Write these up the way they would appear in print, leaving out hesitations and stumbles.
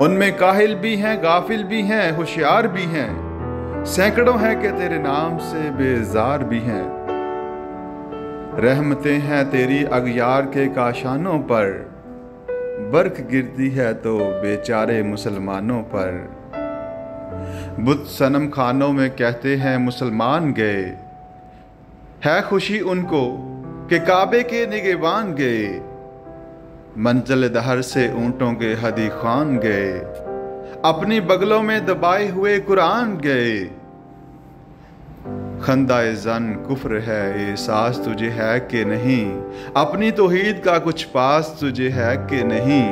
ان میں کاہل بھی ہیں، غافل بھی ہیں، ہوشیار بھی ہیں، سینکڑوں ہیں کہ تیرے نام سے بیزار بھی ہیں۔ رحمتیں ہیں تیری اغیار کے کاشانوں پر، برق گرتی ہے تو بیچارے مسلمانوں پر۔ بت صنم خانوں میں کہتے ہیں مسلمان گئے، ہے خوشی ان کو کہ کعبے کے نگہبان گئے۔ منزل دہر سے اونٹوں کے ہدی خوان گئے، اپنی بغلوں میں دبائے ہوئے قرآن گئے۔ خندہ زن کفر ہے، احساس تجھے ہے کہ نہیں؟ اپنی توحید کا کچھ پاس تجھے ہے کہ نہیں؟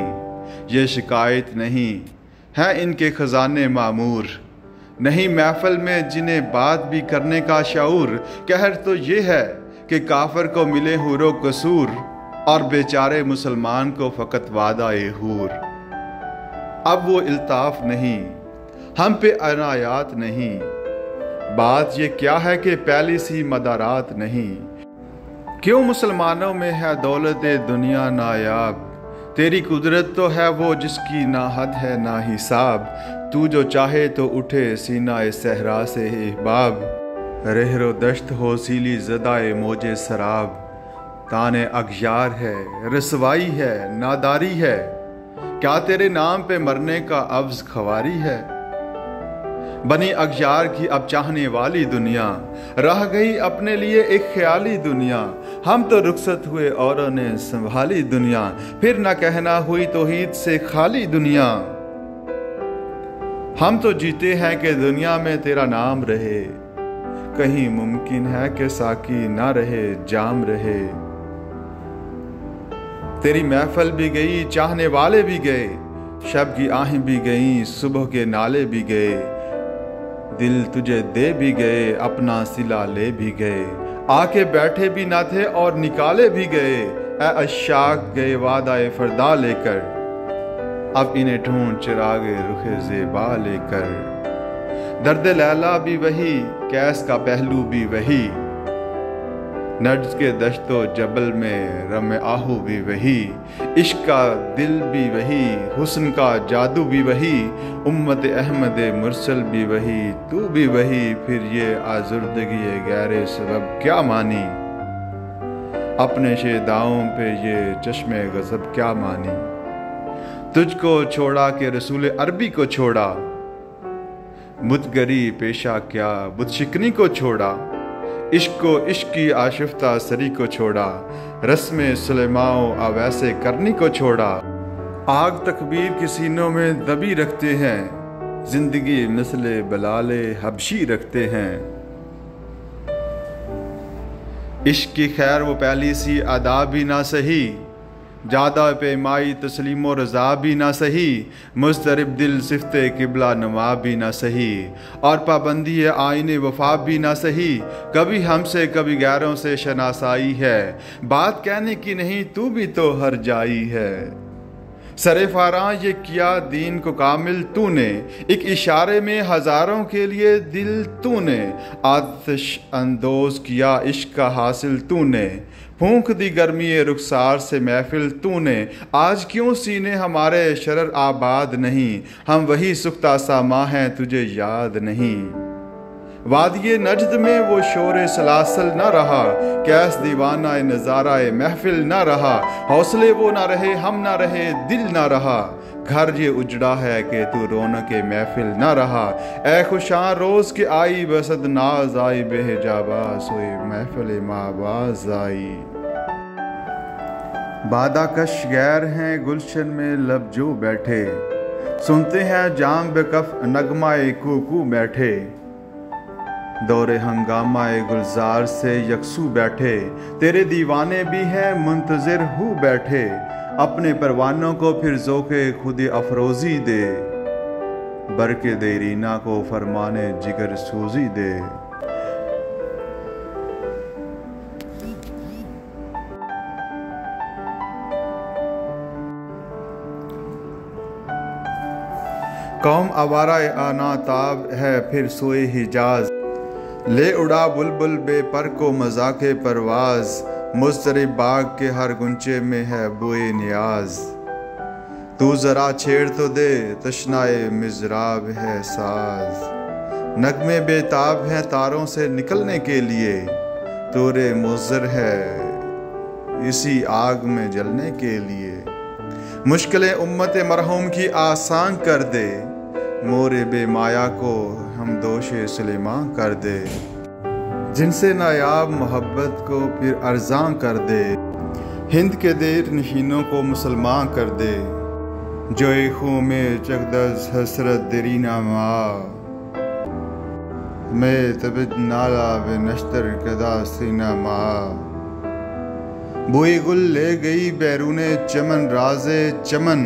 یہ شکایت نہیں ہے ان کے خزانے معمور، نہیں محفل میں جنہیں بات بھی کرنے کا شعور۔ قہر تو یہ ہے کہ کافر کو ملے حور و قصور، اور بیچارے مسلمان کو فقط وعدہ حور۔ اب وہ الطاف نہیں، ہم پہ عنایات نہیں، بات یہ کیا ہے کہ پہلی سی مدارات نہیں۔ کیوں مسلمانوں میں ہے دولت دنیا نایاب؟ تیری قدرت تو ہے وہ جس کی نہ حد ہے نہ حساب۔ تو جو چاہے تو اٹھے سینہ صحرا سے احباب، رہر و دشت ہو سیلی زدائے موج سراب۔ تانے اغیار ہے، رسوائی ہے، ناداری ہے، کیا تیرے نام پہ مرنے کا عوض خواری ہے؟ بنی اغیار کی اب چاہنے والی دنیا، رہ گئی اپنے لیے ایک خیالی دنیا۔ ہم تو رخصت ہوئے اوروں نے سنبھالی دنیا، پھر نہ کہنا ہوئی توحید سے خالی دنیا۔ ہم تو جیتے ہیں کہ دنیا میں تیرا نام رہے، کہیں ممکن ہے کہ ساقی نہ رہے جام رہے۔ تیری محفل بھی گئی، چاہنے والے بھی گئے، شب کی آہیں بھی گئیں، صبح کے نالے بھی گئے۔ دل تجھے دے بھی گئے، اپنا صلہ لے بھی گئے، آ کے بیٹھے بھی نہ تھے اور نکالے بھی گئے۔ اے عشاق گئے وعدہ فردا لے کر، اب انہیں ڈھونڈ چراغ رخ زیبا لے کر۔ درد لیلا بھی وہی، کیس کا پہلو بھی وہی، نجد کے دشت و جبل میں رم آہو بھی وہی۔ عشق کا دل بھی وہی، حسن کا جادو بھی وہی، امت احمد مرسل بھی وہی، تو بھی وہی۔ پھر یہ آزردگی غیر سبب کیا مانی، اپنے شیداؤں پہ یہ چشم غضب کیا مانی۔ تجھ کو چھوڑا کہ رسول عربی کو چھوڑا، بتگری پیشہ کیا بت شکنی کو چھوڑا۔ عشق و عشق کی آشفتہ سری کو چھوڑا، رسم سلیماں و اویسے کرنی کو چھوڑا۔ آگ تکبیر کے سینوں میں دبی رکھتے ہیں، زندگی مثل بلال حبشی رکھتے ہیں۔ عشق کی خیر وہ پہلی سی ادا بھی نہ سہی، جادہ پیمائی تسلیم و رضا بھی نہ سہی۔ مضطرب دل صفت قبلہ نما بھی نہ سہی، اور پابندی آئین وفا بھی نہ سہی۔ کبھی ہم سے کبھی غیروں سے شناسائی ہے، بات کہنے کی نہیں تو بھی تو ہر جائی ہے۔ سر فاراں یہ کیا دین کو کامل تو نے، ایک اشارے میں ہزاروں کے لیے دل تو نے۔ آتش اندوز کیا عشق کا حاصل تو نے، پھونک دی گرمی رخسار سے محفل تو نے۔ آج کیوں سینے ہمارے شرر آباد نہیں، ہم وہی سختہ ساما ہیں تجھے یاد نہیں۔ وادی نجد میں وہ شور سلاسل نہ رہا، کیس دیوانہ نظارہ محفل نہ رہا۔ حوصلے وہ نہ رہے، ہم نہ رہے، دل نہ رہا، گھر یہ اجڑا ہے کہ تو رونق محفل نہ رہا۔ اے خوشاں روز کے آئی بسد ناز آئی، بے حجابہ سوئی محفل ماواز آئی۔ بادہ کش غیر ہیں گلشن میں لب جو بیٹھے، سنتے ہیں جام بے کف نغمہ کوکو بیٹھے۔ دور ہنگامہ گلزار سے یکسو بیٹھے، تیرے دیوانے بھی ہیں منتظر ہو بیٹھے۔ اپنے پروانوں کو پھر ذوق خود افروزی دے، برق دیرینہ کو فرمان جگر سوزی دے۔ قوم آوارہ آنا تاب ہے پھر سوئے حجاز، لے اڑا بلبل بے پر کو مذاق پرواز۔ مضطرب باغ کے ہر گنچے میں ہے بوئے نیاز، تو ذرا چھیڑ تو دے تشنائے مضراب ہے ساز، نغمے بےتاب ہیں تاروں سے نکلنے کے لیے، تورے مضر ہے اسی آگ میں جلنے کے لیے۔ مشکلیں امت مرحوم کی آسان کر دے، مورے بے مایا کو ہم دوش سلیماں کر دے، جن سے نایاب محبت کو پھر ارزاں کر دے، ہند کے دیر نشینوں کو مسلمان کر دے، جو خوں میں چقدس حسرت دیرینہ ماں، میں تبد نالا بے نشتر کدا سینہ ماں، بوئی گل لے گئی بیرون چمن راز چمن،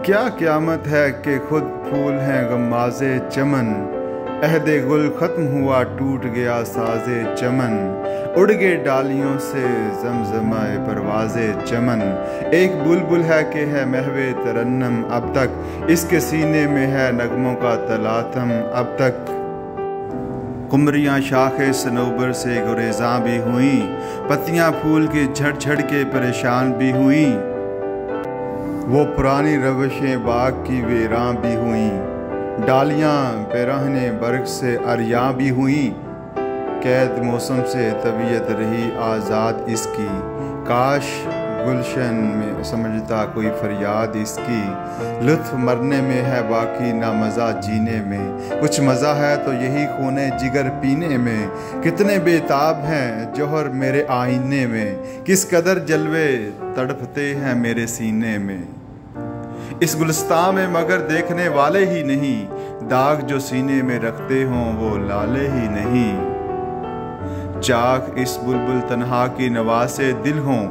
کیا قیامت ہے کہ خود پھول ہیں غماز چمن، عہد گل ختم ہوا ٹوٹ گیا ساز چمن، اڑ گئے ڈالیوں سے زمزمہ پرواز چمن، ایک بلبل ہے کہ ہے محو ترنم اب تک، اس کے سینے میں ہے نغموں کا تلاطم اب تک، قمریاں شاخ صنوبر سے گریزاں بھی ہوئیں، پتیاں پھول کی جھڑ جھڑ کے پریشان بھی ہوئیں، وہ پرانی روشیں باغ کی ویراں بھی ہوئیں، ڈالیاں پیراہن برگ سے عریاں بھی ہوئیں، قید موسم سے طبیعت رہی آزاد اس کی، کاش گلشن میں سمجھتا کوئی فریاد اس کی، لطف مرنے میں ہے باقی نہ مزہ جینے میں، کچھ مزہ ہے تو یہی خون جگر پینے میں، کتنے بےتاب ہیں جوہر میرے آئینے میں، کس قدر جلوے تڑپتے ہیں میرے سینے میں، اس گلستان میں مگر دیکھنے والے ہی نہیں، داغ جو سینے میں رکھتے ہوں وہ لالے ہی نہیں، چاک اس بلبل تنہا کی نوا سے دل ہوں،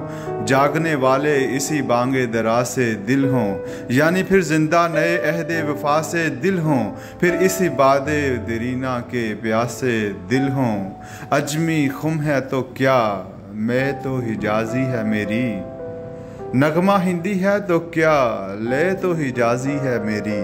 جاگنے والے اسی بانگ درا سے دل ہوں، یعنی پھر زندہ نئے عہد وفا سے دل ہوں، پھر اسی باد دیرینہ کے پیاسے دل ہوں، اجمی خم ہے تو کیا میں تو حجازی ہے میری، نغمہ ہندی ہے تو کیا لے تو حجازی ہے میری۔